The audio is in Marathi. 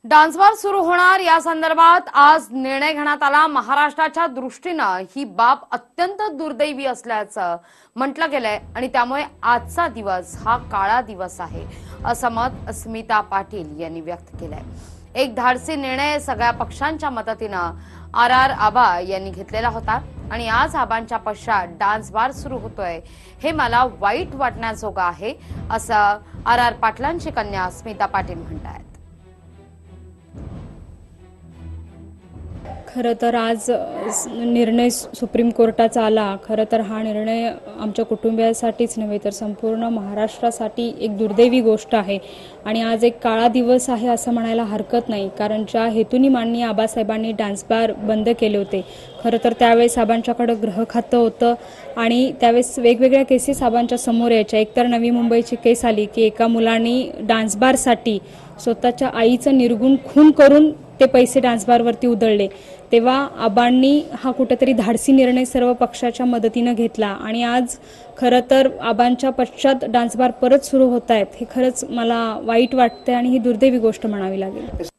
डान्स बार सुरू होणार या संदर्भात आज निर्णय घेण्यात आला। महाराष्ट्राच्या दृष्टीनं ही बाब अत्यंत दुर्दैवी असल्याचं म्हटलं गेलंय आणि त्यामुळे आजचा दिवस हा काळा दिवस आहे असं मत स्मिता पाटील यांनी व्यक्त केलंय। एक धाडसी निर्णय सगळ्या पक्षांच्या मदतीनं आर आबा यांनी घेतलेला होता आणि आज आबांच्या पश्चात डान्स बार सुरू होतोय हे मला वाईट वाटण्याजोगं आहे असं आर पाटलांची कन्या स्मिता पाटील म्हणतात। खरं तर आज निर्णय सुप्रीम कोर्टाचा आला। खरं तर हा निर्णय आमच्या कुटुंबियांसाठीच नव्हे तर संपूर्ण महाराष्ट्रासाठी एक दुर्दैवी गोष्ट आहे आणि आज एक काळा दिवस आहे असं म्हणायला हरकत नाही, कारण ज्या हेतूनी माननीय आबासाहेबांनी डान्स बार बंद केले होते, खरं तर त्यावेळेस आबांच्याकडे गृह खातं होतं आणि त्यावेळेस वेगवेगळ्या केसेस आबांच्या समोर यायच्या। एकतर नवी मुंबईची केस आली की एका मुलांनी डान्स बारसाठी स्वतःच्या आईचं निर्गुण खून करून ते पैसे डान्स बारवरती उधळले, तेव्हा आबांनी हा कुठेतरी धाडसी निर्णय सर्व पक्षाच्या मदतीनं घेतला आणि आज खरं तर आबांच्या पश्चात डान्स बार परत सुरू होत आहेत हे खरंच मला वाईट वाटतंय आणि ही दुर्दैवी गोष्ट म्हणावी लागेल।